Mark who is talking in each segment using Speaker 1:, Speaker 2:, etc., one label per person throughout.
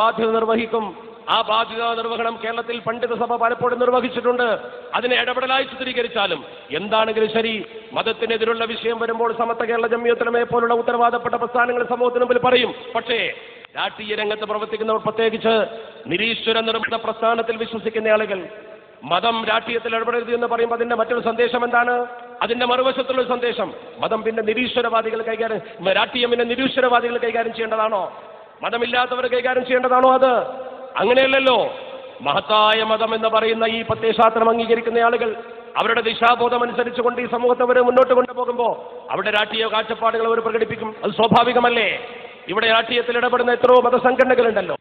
Speaker 1: ബാധ്യത നിർവഹിക്കും. ആ ബാധ്യതാ നിർവഹണം കേരളത്തിൽ പണ്ഡിത സഭ പലപ്പോഴും നിർവഹിച്ചിട്ടുണ്ട്. അതിനെ ഇടപെടലായി ചിത്രീകരിച്ചാലും എന്താണെങ്കിലും ശരി, മതത്തിനെതിരുള്ള വിഷയം വരുമ്പോൾ സമത്വ കേരള ജംഇയ്യത്തുലമയെ പോലുള്ള ഉത്തരവാദപ്പെട്ട പ്രസ്ഥാനങ്ങൾ സമൂഹത്തിന് മുമ്പിൽ പറയും. പക്ഷേ രാഷ്ട്രീയ രംഗത്ത് പ്രവർത്തിക്കുന്നവർ, പ്രത്യേകിച്ച് നിരീശ്വര നിർമ്മിത പ്രസ്ഥാനത്തിൽ വിശ്വസിക്കുന്ന ആളുകൾ, മതം രാഷ്ട്രീയത്തിൽ ഇടപെടരുത് എന്ന് പറയുമ്പോൾ അതിന്റെ മറ്റൊരു സന്ദേശം എന്താണ്? അതിന്റെ മറുവശത്തുള്ള സന്ദേശം, മതം പിന്നെ നിരീശ്വരവാദികൾ കൈകാര്യം, രാഷ്ട്രീയം പിന്നെ നിരീശ്വരവാദികൾ കൈകാര്യം ചെയ്യേണ്ടതാണോ? മതമില്ലാത്തവർ കൈകാര്യം ചെയ്യേണ്ടതാണോ? അത് അങ്ങനെയല്ലല്ലോ. മഹത്തായ മതം എന്ന് പറയുന്ന ഈ പ്രത്യയശാസ്ത്രം അംഗീകരിക്കുന്ന ആളുകൾ അവരുടെ ദിശാബോധം അനുസരിച്ചുകൊണ്ട് ഈ സമൂഹത്തെ അവർ മുന്നോട്ട് കൊണ്ടുപോകുമ്പോൾ അവിടെ രാഷ്ട്രീയ കാഴ്ചപ്പാടുകൾ അവർ പ്രകടിപ്പിക്കും. അത് സ്വാഭാവികമല്ലേ? ഇവിടെ രാഷ്ട്രീയത്തിൽ ഇടപെടുന്ന എത്രയോ മതസംഘടനകളുണ്ടല്ലോ.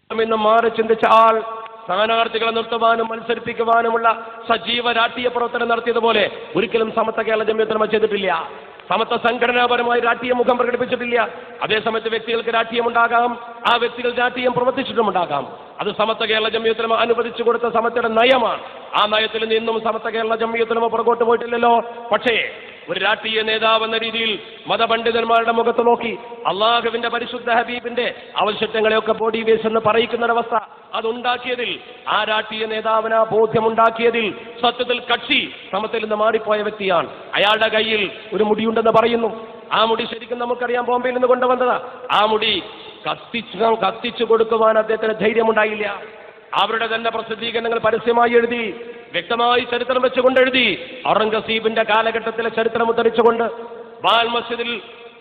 Speaker 1: ഇന്ന് മാറി ചിന്തിച്ച ആൾ സ്ഥാനാർത്ഥികളെ നിർത്തുവാനും മത്സരിപ്പിക്കുവാനുമുള്ള സജീവ രാഷ്ട്രീയ പ്രവർത്തനം നടത്തിയതുപോലെ ഒരിക്കലും സമത്വ കേരള ജംഇയ്യത്തുലമ ചെയ്തിട്ടില്ല. സമത്വ സംഘടനാപരമായി രാഷ്ട്രീയ മുഖം പ്രകടിപ്പിച്ചിട്ടില്ല. അതേസമയത്ത് വ്യക്തികൾക്ക് രാഷ്ട്രീയമുണ്ടാകാം, ആ വ്യക്തികൾ രാഷ്ട്രീയം പ്രവർത്തിച്ചിട്ടുമുണ്ടാകാം. അത് സമത്വ കേരള ജംഇയ്യത്തുലമ അനുവദിച്ചു കൊടുത്ത സമത്വയുടെ നയമാണ്. ആ നയത്തിൽ നിന്നും സമത്വ കേരള ജംഇയ്യത്തുലമ പുറകോട്ട് പോയിട്ടില്ലല്ലോ. പക്ഷേ ഒരു രാഷ്ട്രീയ നേതാവ് എന്ന രീതിയിൽ മതപണ്ഡിതന്മാരുടെ മുഖത്ത് നോക്കി അള്ളാഹുവിന്റെ പരിശുദ്ധ ഹബീബിന്റെ ആവശ്യങ്ങളെയൊക്കെ ബോഡി വേസ്റ്റ് എന്ന് പറയിക്കുന്നൊരവസ്ഥ അതുണ്ടാക്കിയതിൽ, ആ രാഷ്ട്രീയ നേതാവിന് ബോധ്യമുണ്ടാക്കിയതിൽ സത്യത്തിൽ കക്ഷി സമത്തിൽ നിന്ന് മാറിപ്പോയ വ്യക്തിയാണ്. അയാളുടെ കയ്യിൽ ഒരു മുടിയുണ്ടെന്ന് പറയുന്നു. ആ മുടി ശരിക്കും നമുക്കറിയാം ബോംബെയിൽ നിന്ന് കൊണ്ടുവന്നതാ. ആ മുടി കത്തിച്ചു കൊടുക്കുവാൻ അദ്ദേഹത്തിന് ധൈര്യമുണ്ടായില്ല. അവരുടെ തന്നെ പ്രസിദ്ധീകരണങ്ങൾ പരസ്യമായി എഴുതി, വ്യക്തമായി ചരിത്രം വെച്ചുകൊണ്ട് എഴുതി. ഔറംഗസീബിന്റെ കാലഘട്ടത്തിലെ ചരിത്രം ഉദ്ധരിച്ചുകൊണ്ട് ബാൽ മസ്ജിദിൽ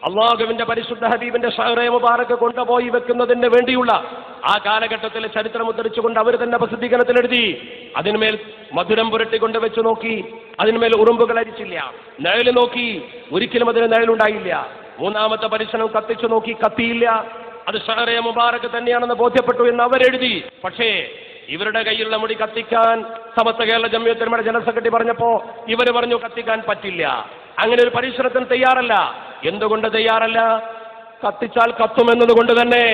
Speaker 1: അള്ളാഹുവിന്റെ പരിശുദ്ധ ഹബീബിന്റെ ഷഹറെ മുബാറക്ക് കൊണ്ടുപോയി വെക്കുന്നതിന് വേണ്ടിയുള്ള ആ കാലഘട്ടത്തിലെ ചരിത്രം ഉദ്ധരിച്ചുകൊണ്ട് അവർ തന്നെ പ്രസിദ്ധീകരണത്തിൽ എഴുതി. അതിന്മേൽ മധുരം പുരട്ടിക്കൊണ്ട് വെച്ച് നോക്കി, അതിന്മേൽ ഉറുമ്പുകൾ അരിച്ചില്ല. നിഴല് നോക്കി, ഒരിക്കലും അതിന് നിഴലുണ്ടായില്ല. മൂന്നാമത്തെ പരീക്ഷണം കത്തിച്ചു നോക്കി, കത്തിയില്ല. അത് ഷഹറെ മുബാറക്ക് തന്നെയാണെന്ന് ബോധ്യപ്പെട്ടു എന്ന് അവരെഴുതി. പക്ഷേ ഇവരുടെ കയ്യിലുള്ള മുടി കത്തിക്കാൻ സമത്വ കേരള ജംഇയ്യത്തുലമയുടെ ജനറൽ സെക്രട്ടറി പറഞ്ഞപ്പോ ഇവർ പറഞ്ഞു കത്തിക്കാൻ പറ്റില്ല. അങ്ങനെ ഒരു പരിസരത്തിന് തയ്യാറല്ല. എന്തുകൊണ്ട് തയ്യാറല്ല? കത്തിച്ചാൽ കത്തുമെന്നത് കൊണ്ട് തന്നെ.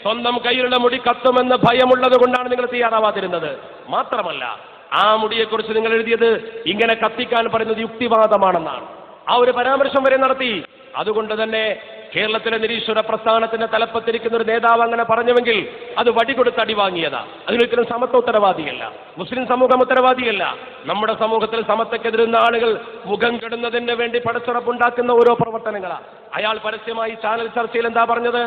Speaker 1: സ്വന്തം കയ്യിലുള്ള മുടി കത്തുമെന്ന് ഭയമുള്ളത് കൊണ്ടാണ് നിങ്ങൾ തയ്യാറാവാതിരുന്നത്. മാത്രമല്ല, ആ മുടിയെക്കുറിച്ച് നിങ്ങൾ എഴുതിയത് ഇങ്ങനെ കത്തിക്കാൻ പറയുന്നത് യുക്തിവാദമാണെന്നാണ്. ആ ഒരു പരാമർശം വരെ നടത്തി. അതുകൊണ്ട് തന്നെ കേരളത്തിലെ നിരീശ്വര പ്രസ്ഥാനത്തിന്റെ തലപ്പത്തിരിക്കുന്ന ഒരു നേതാവ് അങ്ങനെ പറഞ്ഞുവെങ്കിൽ അത് വടികൊടുത്ത് അടി വാങ്ങിയതാ. അതിനൊരിക്കലും സമത്വ ഉത്തരവാദിയല്ല, മുസ്ലിം സമൂഹം ഉത്തരവാദിയല്ല. നമ്മുടെ സമൂഹത്തിൽ സമത്വക്കെതിരുന്ന ആളുകൾ മുഖം കെടുന്നതിന് വേണ്ടി പടച്ചുറപ്പുണ്ടാക്കുന്ന ഓരോ പ്രവർത്തനങ്ങളാണ്. അയാൾ പരസ്യമായി ചാനൽ ചർച്ചയിൽ എന്താ പറഞ്ഞത്?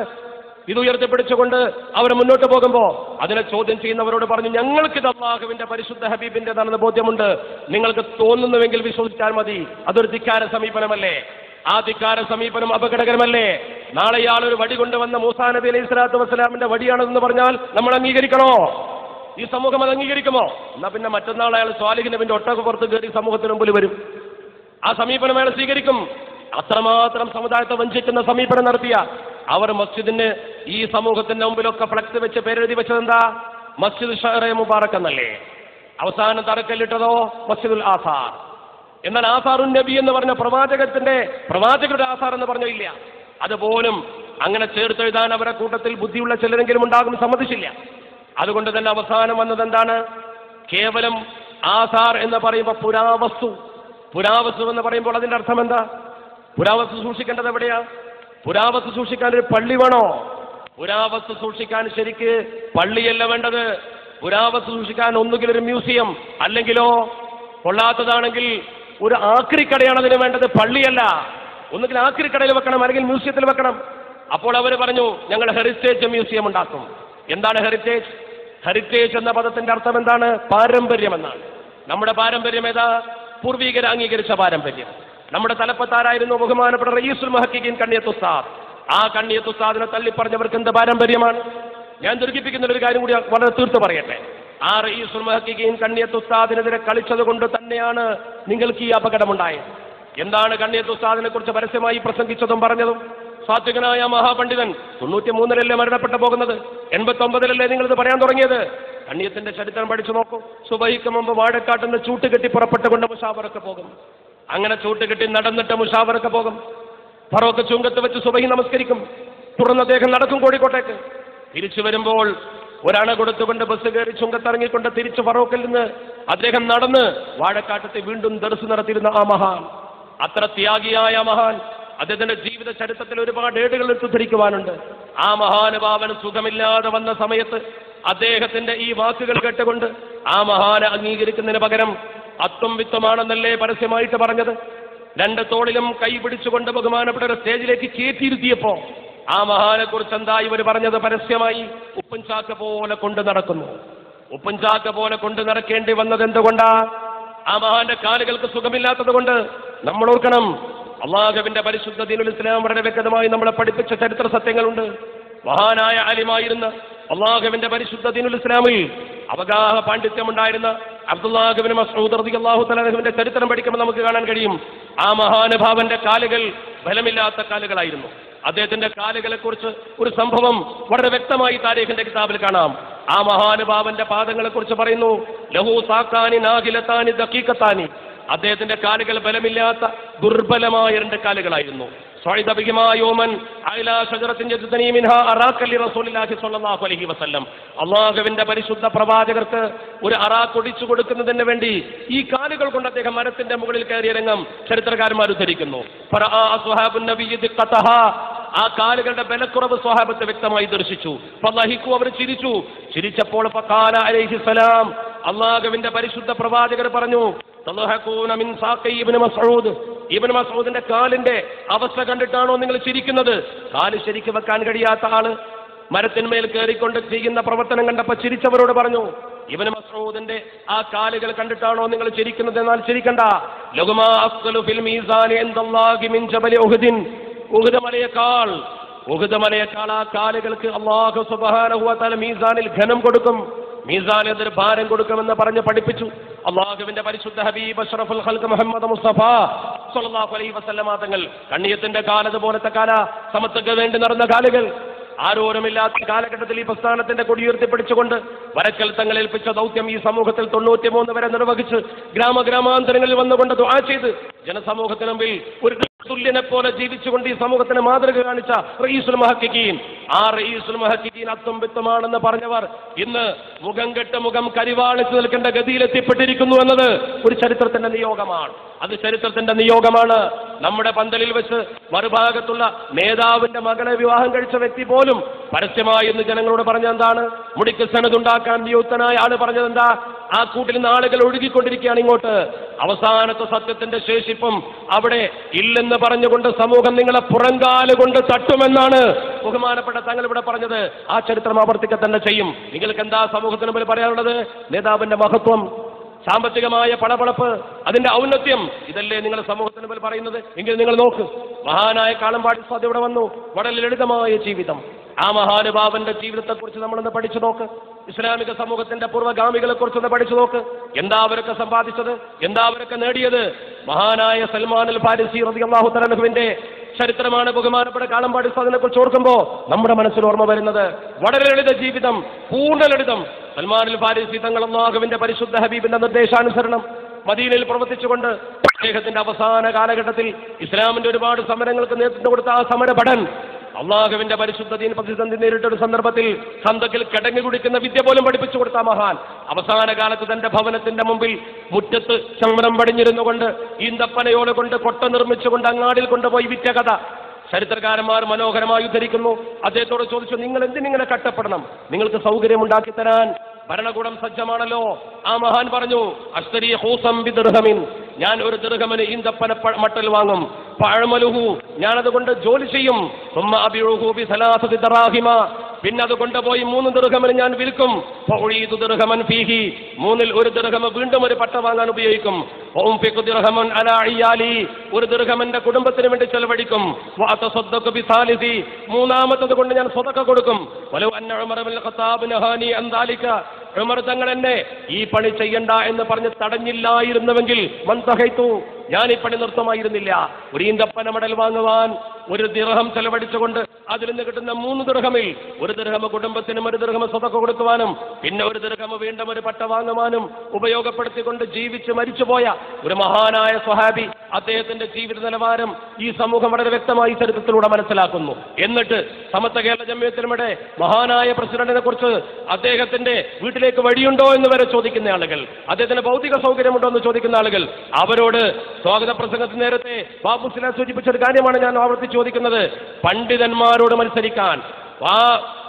Speaker 1: ഇത് ഉയർത്തിപ്പിടിച്ചുകൊണ്ട് അവർ മുന്നോട്ട് പോകുമ്പോൾ അതിനെ ചോദ്യം ചെയ്യുന്നവരോട് പറഞ്ഞു, ഞങ്ങൾക്കിത് അല്ലാഹുവിന്റെ പരിശുദ്ധ ഹബീബിന്റേതാണെന്ന് ബോധ്യമുണ്ട്, നിങ്ങൾക്ക് തോന്നുന്നുവെങ്കിൽ വിശ്വസിച്ചാൽ മതി. അതൊരു ധിക്കാര സമീപനമല്ലേ? ആ ധിക്കാര സമീപനം അപകടകരമല്ലേ? നാളെ ഇയാൾ ഒരു വടി കൊണ്ടുവന്ന മൂസാ നബി അലൈഹി സ്വലാത്തു വസ്സലാമിന്റെ വടിയാണെന്ന് പറഞ്ഞാൽ നമ്മൾ അംഗീകരിക്കണോ? ഈ സമൂഹം അത് അംഗീകരിക്കുമോ? എന്നാ പിന്നെ മറ്റന്നാൾ അയാൾ സ്വാലിഹ് നബിന്റെ ഒട്ടകപ്പുറത്ത് കയറി സമൂഹത്തിന് മുമ്പിൽ വരും. ആ സമീപനം അയാൾ സ്വീകരിക്കും. അത്രമാത്രം സമുദായത്തെ വഞ്ചിക്കുന്ന സമീപനം നടത്തിയ അവർ മസ്ജിദിന് ഈ സമൂഹത്തിന്റെ മുമ്പിലൊക്കെ ഫ്ലക്സ് വെച്ച് പേരെഴുതി വെച്ചതെന്താ? മസ്ജിദ് ഷഹറെ മുബാറക്ക് എന്നല്ലേ. അവസാനം തറക്കല്ലിട്ടതോ മസ്ജിദുൽ ആസാർ. എന്നാൽ ആസാറുൻ നബി എന്ന് പറഞ്ഞ പ്രവാചകരുടെ ആസാർ എന്ന് പറഞ്ഞോ ഇല്ല. അതുപോലും അങ്ങനെ ചേർത്തെഴുതാൻ അവരുടെ കൂട്ടത്തിൽ ബുദ്ധിയുള്ള ചിലരെങ്കിലും ഉണ്ടാകും, സമ്മതിച്ചില്ല. അതുകൊണ്ട് തന്നെ അവസാനം വന്നത് എന്താണ്? കേവലം ആസാർ എന്ന് പറയുമ്പോൾ പുരാവസ്തു എന്ന് പറയുമ്പോൾ അതിന്റെ അർത്ഥം എന്താ? പുരാവസ്തു സൂക്ഷിക്കേണ്ടത് എവിടെയാ? പുരാവസ്തു സൂക്ഷിക്കാൻ ഒരു പള്ളി വേണോ? പുരാവസ്തു സൂക്ഷിക്കാൻ ശരിക്ക് പള്ളിയല്ല വേണ്ടത്. പുരാവസ്തു സൂക്ഷിക്കാൻ ഒന്നുകിൽ ഒരു മ്യൂസിയം, അല്ലെങ്കിലോ കൊള്ളാത്തതാണെങ്കിൽ ഒരു ആക്രിക്കടയാണ് അതിന് വേണ്ടത്, പള്ളിയല്ല. ഒന്നുകിൽ ആക്രിക്കടയിൽ വെക്കണം, അല്ലെങ്കിൽ മ്യൂസിയത്തിൽ വെക്കണം. അപ്പോൾ അവർ പറഞ്ഞു, ഞങ്ങൾ ഹെറിറ്റേജ് മ്യൂസിയം ഉണ്ടാക്കും. എന്താണ് ഹെറിറ്റേജ്? ഹെറിറ്റേജ് എന്ന പദത്തിന്റെ അർത്ഥം എന്താണ്? പാരമ്പര്യം എന്നാണ്. നമ്മുടെ പാരമ്പര്യം ഏതാ? പൂർവീകർ അംഗീകരിച്ച പാരമ്പര്യം. നമ്മുടെ തലപ്പത്താരായിരുന്നു ബഹുമാനപ്പെട്ട റയീസുൽ മുഹഖിഖീൻ കണ്ണിയത്ത് ഉസ്താദ്. ആ കണ്ണിയത്ത് ഉസ്താദിനെ തള്ളിപ്പറഞ്ഞവർക്ക് എന്ത് പാരമ്പര്യമാണ്? ഞാൻ ദുർഗിപ്പിക്കുന്ന ഒരു കാര്യം കൂടി വളരെ തീർത്ത് പറയട്ടെ. ആ റയീസുൽ മുഹഖിഖീൻ കണ്ണിയത്ത് ഉസ്താദിനെതിരെ കളിച്ചത് കൊണ്ട് തന്നെയാണ് നിങ്ങൾക്ക് ഈ അപകടമുണ്ടായത്. എന്താണ് കണ്ണിയത്ത് ഉസ്താദിനെ കുറിച്ച് പരസ്യമായി പ്രസംഗിച്ചതും പറഞ്ഞതും? സാത്വികനായ മഹാപണ്ഡിതൻ 93-ലല്ലേ മരണപ്പെട്ടു പോകുന്നത്? 89-ലല്ലേ നിങ്ങളിത് പറയാൻ തുടങ്ങിയത്? കണ്ണിയത്തിന്റെ ചരിത്രം പഠിച്ചു നോക്കൂ. സുബഹിക്ക് മുമ്പ് വാഴക്കാട്ടുന്ന ചൂട്ടുകെട്ടി പുറപ്പെട്ടുകൊണ്ട് മുഷാവറക്ക് പോകും. അങ്ങനെ ചൂട്ടുകെട്ടി നടന്നിട്ട് മുഷാവറക്ക് പോകും. ഫറോക്ക് ചുങ്കത്ത് വെച്ച് സുബഹി നമസ്കരിക്കും. തുടർന്ന് അദ്ദേഹം നടക്കും കോഴിക്കോട്ടേക്ക്. തിരിച്ചു വരുമ്പോൾ ഒരണ കൊടുത്തുകൊണ്ട് ബസ് കയറി ചുങ്കത്തിറങ്ങിക്കൊണ്ട് തിരിച്ച് ഫറോക്കിൽ നിന്ന് അദ്ദേഹം നടന്ന് വാഴക്കാട്ടത്തെ വീണ്ടും ദർസ് നടത്തിയിരുന്ന ആ മഹാൻ, അത്ര ത്യാഗിയായ മഹാൻ, അദ്ദേഹത്തിന്റെ ജീവിത ചരിത്രത്തിൽ ഒരുപാട് ഏടുകൾ എടുത്തു ധരിക്കുവാനുണ്ട്. ആ മഹാനുഭാവന് സുഖമില്ലാതെ വന്ന സമയത്ത് അദ്ദേഹത്തിന്റെ ഈ വാക്കുകൾ കേട്ടുകൊണ്ട് ആ മഹാനെ അംഗീകരിക്കുന്നതിന് പകരം അത്വം വിത്വമാണെന്നല്ലേ പരസ്യമായിട്ട് പറഞ്ഞത്. രണ്ട് തോളിലും കൈ പിടിച്ചുകൊണ്ട് ബഹുമാനപ്പെട്ട ഒരു സ്റ്റേജിലേക്ക് കയറ്റിയിരുത്തിയപ്പോ ആ മഹാനെ കുറിച്ച് എന്താ ഇവർ പറഞ്ഞത്? പരസ്യമായി ഉപ്പൻചാക്ക പോലെ കൊണ്ട് നടക്കുന്നു. ഉപ്പൻചാക്ക പോലെ കൊണ്ട് നടക്കേണ്ടി വന്നത് എന്തുകൊണ്ടാ? ആ മഹാന്റെ കാലുകൾക്ക് സുഖമില്ലാത്തത് കൊണ്ട്. നമ്മൾ ഓർക്കണം, അള്ളാഹുവിന്റെ പരിശുദ്ധ ദീനുൽ ഇസ്ലാം വളരെ വ്യക്തമായി നമ്മളെ പഠിപ്പിച്ച ചരിത്ര സത്യങ്ങളുണ്ട്. മഹാനായ അലിമായിരുന്ന അള്ളാഹുവിന്റെ പരിശുദ്ധ ദീനുൽ ഇസ്ലാമിൽ അവഗാഹ പാണ്ഡിത്യമുണ്ടായിരുന്ന അബ്ദുല്ലാഹ് ഇബ്നു മസ്ഊദ് റളിയല്ലാഹു തആല അൻഹുവിന്റെ ചരിത്രം പഠിക്കുമ്പോൾ നമുക്ക് കാണാൻ കഴിയും, ആ മഹാനുഭാവന്റെ കാലുകൾ ബലമില്ലാത്ത കാലുകളായിരുന്നു. അദ്ദേഹത്തിന്റെ കാലുകളെ കുറിച്ച് ഒരു സംഭവം വളരെ വ്യക്തമായി താരീഖിന്റെ കിതാബിൽ കാണാം. ആ മഹാനുഭാവന്റെ പാദങ്ങളെ കുറിച്ച് പറയുന്നു, ലഹു സാക്കാനി നാഹിലത്താനി ദഖീഖത്താനി. അദ്ദേഹത്തിന്റെ കാലുകൾ ബലമില്ലാത്ത ദുർബലമായ രണ്ട് കാലുകളായിരുന്നു. അള്ളാഹുവിന്റെ പരിശുദ്ധ പ്രവാചകർക്ക് ഒരു അറാഖ് ഒടിച്ചു കൊടുക്കുന്നതിന് വേണ്ടി ഈ കാലുകൾ കൊണ്ട് അദ്ദേഹം മരത്തിന്റെ മുകളിൽ കയറിയ രംഗം ചരിത്രകാരന്മാർ ഉദ്ധരിക്കുന്നു. ആ കാലുകളുടെ ബലക്കുറവ് സ്വഹാബത്ത് വ്യക്തമായി ദർശിച്ചു. അവർ ചിരിച്ചു. ചിരിച്ചപ്പോൾ അള്ളാഹുവിന്റെ പരിശുദ്ധ പ്രവാചകർ പറഞ്ഞു, ഇബ്നു മസ്ഊദിന്റെ കാലിന്റെ അവസ്ഥ കണ്ടിട്ടാണോ നിങ്ങൾ ചിരിക്കുന്നത്? കാല് ശരിക്ക് വെക്കാൻ കഴിയാത്ത ആള് മരത്തിന്മേൽ കയറിക്കൊണ്ട് ചെയ്യുന്ന പ്രവർത്തനം കണ്ടപ്പോ ചിരിച്ചവരോട് പറഞ്ഞു, ഇബ്നു മസ്ഊദിന്റെ ആ കാലുകൾ കണ്ടിട്ടാണോ നിങ്ങൾ ചിരിക്കുന്നത്? എന്നാൽ ചിരിക്കണ്ട. ലഹുമാ അഫ്ളു ഫിൽ മീസാനി ഇൻദല്ലാഹി മിൻ ജബലി ഉഹദിൻ. ഉഹദ് മലയേക്കാൾ ആ കാലുകൾക്ക് അല്ലാഹു സുബ്ഹാനഹു വ തആല മീസാനിൽ ഘനം കൊടുക്കും, മീസാനിൽ അതൊരു ഭാരം കൊടുക്കുമെന്ന് പറഞ്ഞ് പഠിപ്പിച്ചു. അള്ളാഹുവിന്റെ പരിശുദ്ധ ഹബീബ് അഷ്റഫുൽ ഖൽഖ് മുഹമ്മദ് മുസ്തഫ സ്വല്ലല്ലാഹു അലൈഹി വസല്ലമ തങ്ങൾ കണ്ണിയത്തിന്റെ കാലതുപോലത്തെ കാല, സമത്വക്ക് വേണ്ടി നടന്ന കാലുകൾ. ആരോരുമില്ലാത്ത കാലഘട്ടത്തിൽ ഈ പ്രസ്ഥാനത്തിന്റെ കൊടിയുയർത്തിപ്പിടിച്ചുകൊണ്ട് വരക്കൽ തങ്ങൾ ഏൽപ്പിച്ച ദൗത്യം ഈ സമൂഹത്തിൽ 93 വരെ നിർവഹിച്ച് ഗ്രാമാന്തരങ്ങളിൽ വന്നുകൊണ്ട് ദുആ ചെയ്ത് ജനസമൂഹത്തിന് മുമ്പിൽ ഒരു തുല്യനെ പോലെ ജീവിച്ചുകൊണ്ട് ഈ സമൂഹത്തിന് മാതൃക കാണിച്ച റഈസുൽ മുഹഖിഖീൻ, ആ റഈസുൽ മുഹഖിഖീൻ അത്വം വിത്വമാണെന്ന് പറഞ്ഞവർ ഇന്ന് മുഖം കെട്ട് മുഖം കരിവാളിച്ച് നിൽക്കേണ്ട ഗതിയിലെത്തിപ്പെട്ടിരിക്കുന്നു എന്നത് ഒരു ചരിത്രത്തിന്റെ നിയോഗമാണ്. അത് ചരിത്രത്തിന്റെ നിയോഗമാണ്. നമ്മുടെ പന്തലിൽ വെച്ച് മറുഭാഗത്തുള്ള നേതാവിന്റെ മകളെ വിവാഹം കഴിച്ച വ്യക്തി പോലും പരസ്യമായി ഇന്ന് ജനങ്ങളോട് പറഞ്ഞ എന്താണ്? മുടിക്ക് സനതുണ്ടാക്കാൻ നിയുക്തനായ ആള് പറഞ്ഞതെന്താ? ആ കൂട്ടിൽ നിന്ന് ആളുകൾ ഒഴുകിക്കൊണ്ടിരിക്കുകയാണ് ഇങ്ങോട്ട്. അവസാനത്തെ സത്യത്തിന്റെ ശേഷിപ്പും അവിടെ ഇല്ലെന്ന് പറഞ്ഞുകൊണ്ട് സമൂഹം നിങ്ങളെ പുറങ്കാലുകൊണ്ട് തട്ടുമെന്നാണ് ബഹുമാനപ്പെട്ട തങ്ങൾ ഇവിടെ പറഞ്ഞത്. ആ ചരിത്രം ആവർത്തിക്കുക തന്നെ ചെയ്യും. നിങ്ങൾക്ക് എന്താ സമൂഹത്തിന് മുമ്പിൽ പറയാനുള്ളത്? നേതാവിന്റെ മഹത്വം, സാമ്പത്തികമായ പണപ്പളപ്പ്, അതിന്റെ ഔന്നത്യം, ഇതല്ലേ നിങ്ങൾ സമൂഹത്തിന് മുമ്പിൽ പറയുന്നത്? എങ്കിൽ നിങ്ങൾ നോക്ക്, മഹാനായ കാളമ്പാടി ഉസ്താദ് ഇവിടെ വന്നു. വളരെ ലളിതമായ ജീവിതം. ആ മഹാനുഭാവന്റെ ജീവിതത്തെക്കുറിച്ച് നമ്മളൊന്ന് പഠിച്ചു നോക്ക്. ഇസ്ലാമിക സമൂഹത്തിന്റെ പൂർവ്വഗാമികളെ കുറിച്ചൊന്ന് പഠിച്ചു നോക്ക്. എന്താ അവരൊക്കെ സമ്പാദിച്ചത്? എന്താ അവരൊക്കെ നേടിയത്? മഹാനായ സൽമാൻ അൽ ഫാരിസി റളിയല്ലാഹു തആല അൻഹുവിന്റെ ചരിത്രമാണ് ബഹുമാനപ്പെട്ട കാളമ്പാടി ഉസ്താദിനെ കുറിച്ച് ഓർക്കുമ്പോൾ നമ്മുടെ മനസ്സിൽ ഓർമ്മ വരുന്നത്. വളരെ ലളിത ജീവിതം, പൂർണ്ണ ലളിതം. സൽമാൻ അൽ ഫാരിസി തങ്ങൾ അല്ലാഹുവിന്റെ പരിശുദ്ധ ഹബീബിന്റെ നിർദ്ദേശാനുസരണം മദീനയിൽ പ്രവർത്തിച്ചുകൊണ്ട് അദ്ദേഹത്തിന്റെ അവസാന കാലഘട്ടത്തിൽ ഇസ്ലാമിന്റെ ഒരുപാട് സമരങ്ങൾക്ക് നേതൃത്വം കൊടുത്ത ആ സമരഭടൻ അള്ളാഹുവിന്റെ പരിശുദ്ധ ദീൻ പ്രതിസന്ധി നേരിട്ടൊരു സന്ദർഭത്തിൽ സന്തക്കിൽ കിടങ്ങി കുടിക്കുന്ന വിദ്യ പോലും പഠിപ്പിച്ചു കൊടുത്ത മഹാൻ അവസാന കാലത്ത് തന്റെ ഭവനത്തിന്റെ മുമ്പിൽ മുറ്റത്ത് ചമ്രം പടിഞ്ഞിരുന്നുകൊണ്ട് ഈന്തപ്പനയോട് കൊണ്ട് കൊട്ട നിർമ്മിച്ചുകൊണ്ട് അങ്ങാടിൽ കൊണ്ടുപോയി വിറ്റ കഥ ചരിത്രകാരന്മാർ മനോഹരമായി ഉദ്ധരിക്കുന്നു. അദ്ദേഹത്തോട് ചോദിച്ചു, നിങ്ങൾ എന്തിനിങ്ങനെ കട്ടപ്പെടണം? നിങ്ങൾക്ക് സൗകര്യം ഉണ്ടാക്കി തരാൻ ഭരണകൂടം സജ്ജമാണല്ലോ. ആ മഹാൻ പറഞ്ഞു, അശ്തരി ഹൂസം ബി ദിർഹമിൻ, ഞാൻ ഒരു ദിർഹമിന് ഈന്തപ്പന മട്ടൽ വാങ്ങും. ഫഅമലുഹു, ഞാൻ അതുകൊണ്ട് ജോലി ചെയ്യും. സുമ്മ അബിഉഹു ബി സലാസതി ദറാഹിമ, പിന്നെ അത് കൊണ്ടുപോയി 3 ദിർഹമിന് ഞാൻ വിൽക്കും. ഫഉഈദു ദിർഹമൻ ഫീഹി, 3-ൽ 1 ദിർഹം വീണ്ടും ഒരു പട്ട വാങ്ങാൻ ഉപയോഗിക്കും. വഉംഫിഖു ദിർഹമൻ അലാ ഇയാലി, 1 ദിർഹമിന്റെ കുടുംബത്തിന് വേണ്ടി ചെലവഴിക്കും. വഅതസദ്ദഖു ബി സാലിസി, 3-ാമത്തത് കൊണ്ട് ഞാൻ സ്വതക്ക കൊടുക്കും. വലൗ അന്ന ഉമർ ഇബ്നുൽ ഖത്താബ് നഹാനി അൻ ദാലിക, ഉമർ തങ്ങൾ എന്നെ ഈ പണി ചെയ്യണ്ട എന്ന് പറഞ്ഞ് തടഞ്ഞില്ലായിരുന്നുവെങ്കിൽ മൻതഹൈതു, ഞാൻ ഈ പണി നിർത്തുമായിരുന്നില്ല. ഒരു ഈന്തപ്പന മടൽ വാങ്ങുവാൻ 1 ദിർഹം ചെലവഴിച്ചുകൊണ്ട് അതിൽ നിന്ന് കിട്ടുന്ന 3 ദിർഹമിൽ 1 ദിർഹം കുടുംബത്തിനും 1 ദിർഹം സ്വതക്ക കൊടുക്കുവാനും പിന്നെ 1 ദിർഹം വീണ്ടും ഒരു പട്ട വാങ്ങുവാനും ഉപയോഗപ്പെടുത്തിക്കൊണ്ട് ജീവിച്ച് മരിച്ചുപോയ ഒരു മഹാനായ സ്വഹാബി, അദ്ദേഹത്തിന്റെ ജീവിത നിലവാരം ഈ സമൂഹം വളരെ വ്യക്തമായി ചരിത്രത്തിലൂടെ മനസ്സിലാക്കുന്നു. എന്നിട്ട് സമസ്ത കേരള ജംഇയ്യത്തുലമയുടെ മഹാനായ പ്രസിഡന്റിനെ കുറിച്ച് അദ്ദേഹത്തിന്റെ വീട്ടിലേക്ക് വഴിയുണ്ടോ എന്ന് വരെ ചോദിക്കുന്ന ആളുകൾ, അദ്ദേഹത്തിന് ഭൗതിക സൗകര്യമുണ്ടോ എന്ന് ചോദിക്കുന്ന ആളുകൾ, അവരോട് സ്വാഗത പ്രസംഗത്തിന് നേരത്തെ ബാബു സിലാ സൂചിപ്പിച്ച ഒരു കാര്യമാണ് ഞാൻ ആവർത്തിച്ച് ചോദിക്കുന്നത്. പണ്ഡിതന്മാരോട് മത്സരിക്കാൻ, ആ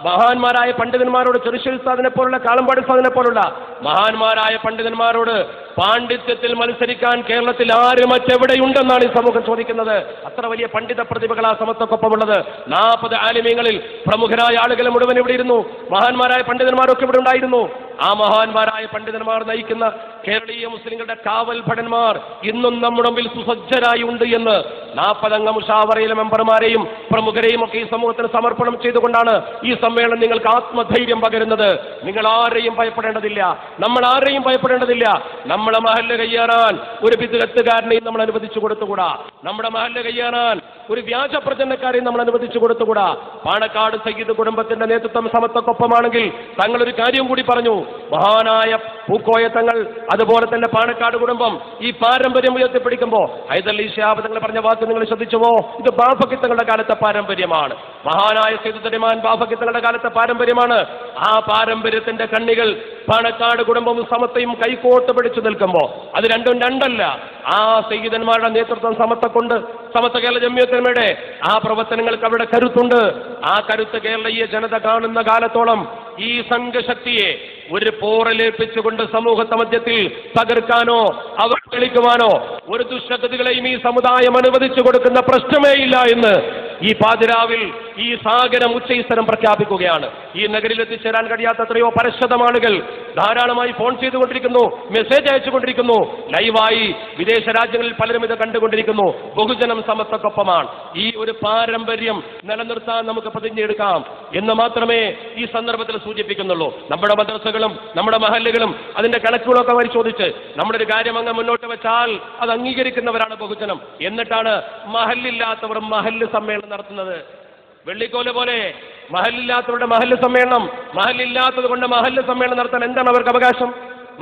Speaker 1: മഹാന്മാരായ പണ്ഡിതന്മാരോട് ചെറുശ്ശേരി ഉസ്താദിനെ പോലുള്ള കാളമ്പാടി ഉസ്താദിനെ പോലുള്ള മഹാന്മാരായ പണ്ഡിതന്മാരോട് പാണ്ഡിത്യത്തിൽ മത്സരിക്കാൻ കേരളത്തിൽ ആര് മറ്റെവിടെയുണ്ടെന്നാണ് ഈ സമൂഹം ചോദിക്കുന്നത്. അത്ര വലിയ പണ്ഡിത പ്രതിഭകളാ സമത്വക്കൊപ്പമുള്ളത്. 40 ആലിമീങ്ങളിൽ പ്രമുഖരായ ആളുകൾ മുഴുവൻ ഇവിടെ ഇരുന്നു. മഹാന്മാരായ പണ്ഡിതന്മാരൊക്കെ ഇവിടെ ഉണ്ടായിരുന്നു. ആ മഹാന്മാരായ പണ്ഡിതന്മാർ നയിക്കുന്ന കേരളീയ മുസ്ലിങ്ങളുടെ കാവൽ ഭടന്മാർ ഇന്നും നമ്മുടെ മുമ്പിൽ സുസജ്ജരായി ഉണ്ട് എന്ന് 40 അംഗ മുഷാവറയിലെ മെമ്പർമാരെയും പ്രമുഖരെയും ഒക്കെ ഈ സമൂഹത്തിന് സമർപ്പണം ചെയ്തുകൊണ്ടാണ് ഈ സമ്മേളനം നിങ്ങൾക്ക് ആത്മധൈര്യം പകരുന്നത്. നിങ്ങൾ ആരെയും ഭയപ്പെടേണ്ടതില്ല, നമ്മൾ ആരെയും ഭയപ്പെടേണ്ടതില്ല. നമ്മളെ മഹല്ല് കയ്യേറാൻ ഒരു ബിദ്അത്തുകാരനെയും നമ്മൾ അനുവദിച്ചു കൊടുത്തുകൂടാ. നമ്മുടെ മഹല്ല് കയ്യേറാൻ ഒരു വ്യാജ പ്രചരണക്കാരെയും നമ്മൾ അനുവദിച്ചു കൊടുത്തുകൂടാ. പാണക്കാട് സയ്യിദ് കുടുംബത്തിന്റെ നേതൃത്വം സമത്വക്കൊപ്പമാണെങ്കിൽ തങ്ങളൊരു കാര്യം കൂടി പറഞ്ഞു. മഹാനായ പൂക്കോയ തങ്ങൾ, അതുപോലെ തന്നെ പാണക്കാട് കുടുംബം ഈ പാരമ്പര്യം ഉയർത്തിപ്പിടിക്കുമ്പോൾ ഹൈദരലി ശിഹാബ് തങ്ങൾ പറഞ്ഞ വാക്ക് നിങ്ങൾ ശ്രദ്ധിച്ചുവോ? ഇത് ബാഫഖി തങ്ങളുടെ കാലത്തെ പാരമ്പര്യമാണ്. മഹാനായ സയ്യിദ് തടിമാൻ ബാഫഖി തങ്ങളുടെ കാലത്തെ പാരമ്പര്യമാണ്. ആ പാരമ്പര്യത്തിന്റെ കണ്ണികൾ പാണക്കാട് കുടുംബവും സമത്വയും കൈകോട്ട് പിടിച്ചു നിൽക്കുമ്പോൾ അത് രണ്ടും രണ്ടല്ല. ആ സയ്യിദന്മാരുടെ നേതൃത്വം സമത്വക്കൊണ്ട് സമത്വ കേരള ജംഇയ്യത്തുലമയുടെ ആ പ്രവർത്തനങ്ങൾക്ക് അവരുടെ കരുത്തുണ്ട്. ആ കരുത്ത് കേരളീയ ജനത കാണുന്ന കാലത്തോളം ഈ സംഘശക്തിയെ ഒരു പോറലേൽപ്പിച്ചുകൊണ്ട് സമൂഹത്തെ മധ്യത്തിൽ തകർക്കാനോ അവഹേളിക്കുവാനോ ഒരു ദുഷ്ടഗതികളെയും ഈ സമുദായം അനുവദിച്ചു കൊടുക്കുന്ന പ്രശ്നമേയില്ല എന്ന് ഈ പാതിരാവിൽ ഈ സാഗരം ഉച്ചൈസ്തരം പ്രഖ്യാപിക്കുകയാണ്. ഈ നഗരിൽ എത്തിച്ചേരാൻ കഴിയാത്ത എത്രയോ പരശതം ആളുകൾ ധാരാളമായി ഫോൺ ചെയ്തുകൊണ്ടിരിക്കുന്നു, മെസ്സേജ് അയച്ചുകൊണ്ടിരിക്കുന്നു, ലൈവായി വിദേശ രാജ്യങ്ങളിൽ പലരും ഇത് കണ്ടുകൊണ്ടിരിക്കുന്നു. ബഹുജനം സമത്വക്കൊപ്പമാണ്. ഈ ഒരു പാരമ്പര്യം നിലനിർത്താൻ നമുക്ക് പ്രതിജ്ഞയെടുക്കാം എന്ന് മാത്രമേ ഈ സന്ദർഭത്തിൽ സൂചിപ്പിക്കുന്നുള്ളൂ. നമ്മുടെ മദ്രസകളും നമ്മുടെ മഹല്ലുകളും അതിന്റെ കണക്കുകളൊക്കെ പരിശോധിച്ച് നമ്മുടെ ഒരു കാര്യം അങ്ങ് മുന്നോട്ട് വെച്ചാൽ അത് അംഗീകരിക്കുന്നവരാണ് ബഹുജനം. എന്നിട്ടാണ് മഹല്ലില്ലാത്തവർ മഹല്ല് സമ്മേളനം നടത്തുന്നത്. വെള്ളിക്കോല പോലെ മഹല്ലില്ലാത്തവരുടെ മഹല്ല് സമ്മേളനം, മഹല്ലില്ലാത്തത് കൊണ്ട് മഹല്ല് സമ്മേളനം നടത്താൻ എന്താണ് അവർക്ക് അവകാശം?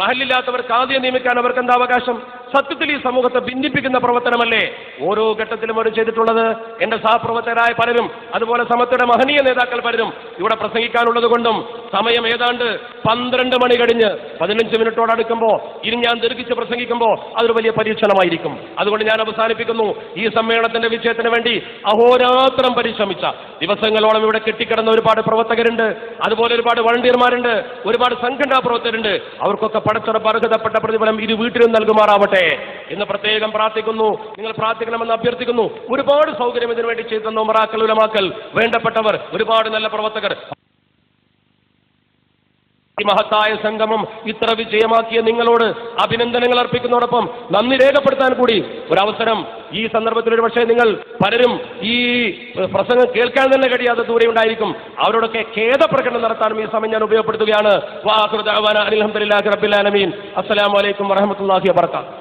Speaker 1: മഹല്ലില്ലാത്തവർ കാദിയെ നിയമിക്കാൻ അവർക്ക് എന്താ അവകാശം? സത്യത്തിൽ ഈ സമൂഹത്തെ ഭിന്നിപ്പിക്കുന്ന പ്രവർത്തനമല്ലേ ഓരോ ഘട്ടത്തിലും അവർ ചെയ്തിട്ടുള്ളത്? എന്റെ സഹപ്രവർത്തകരായ പലരും അതുപോലെ സമത്വയുടെ മഹനീയ നേതാക്കൾ പലരും ഇവിടെ പ്രസംഗിക്കാനുള്ളത് കൊണ്ടും സമയം ഏതാണ്ട് 12 മണി കഴിഞ്ഞ് 15 മിനിറ്റോടടുക്കുമ്പോൾ ഇനി ഞാൻ ദീർഘിച്ച് പ്രസംഗിക്കുമ്പോൾ അതൊരു വലിയ പരീക്ഷണമായിരിക്കും. അതുകൊണ്ട് ഞാൻ അവസാനിപ്പിക്കുന്നു. ഈ സമ്മേളനത്തിന്റെ വിജയത്തിന് വേണ്ടി അഹോരാത്രം പരിശ്രമിച്ച ദിവസങ്ങളോളം ഇവിടെ കെട്ടിക്കിടന്ന ഒരുപാട് പ്രവർത്തകരുണ്ട്, അതുപോലെ ഒരുപാട് വളണ്ടിയർമാരുണ്ട്, ഒരുപാട് സംഘടനാ പ്രവർത്തകരുണ്ട്. അവർക്കൊക്കെ പടച്ചുറപ്പ് അർഹതപ്പെട്ട പ്രതിഫലം ഇരു വീട്ടിലും നൽകുമാറാവട്ടെ എന്ന് പ്രത്യേകം പ്രാർത്ഥിക്കുന്നു. നിങ്ങൾ പ്രാർത്ഥിക്കണമെന്ന് അഭ്യർത്ഥിക്കുന്നു. ഒരുപാട് സൗകര്യം ഇതിനു വേണ്ടി ചെയ്തു തന്ന ഉമറാക്കൾ, ഉലമാക്കൾ, വേണ്ടപ്പെട്ടവർ, ഒരുപാട് നല്ല പ്രവർത്തകർ. ഈ മഹത്തായ സംഗമം ഇത്ര വിജയമാക്കിയ നിങ്ങളോട് അഭിനന്ദനങ്ങൾ അർപ്പിക്കുന്നതോടൊപ്പം നന്ദി രേഖപ്പെടുത്താൻ കൂടി ഒരവസരം ഈ സന്ദർഭത്തിൽ ഒരു പക്ഷേ നിങ്ങൾ പലരും ഈ പ്രസംഗം കേൾക്കാൻ തന്നെ കഴിയാതെ ദൂരെ ഉണ്ടായിരിക്കും. അവരോടൊക്കെ ഖേദപ്രകടനം നടത്താനും ഈ സമയം ഞാൻ ഉപയോഗപ്പെടുത്തുകയാണ്. വാഖിറു ദഅ്വാനാ അൽഹംദുലില്ലാഹി റബ്ബിൽ ആലമീൻ. അസ്സലാമു അലൈക്കും വറഹ്മത്തുള്ളാഹി വബറകാതുഹു.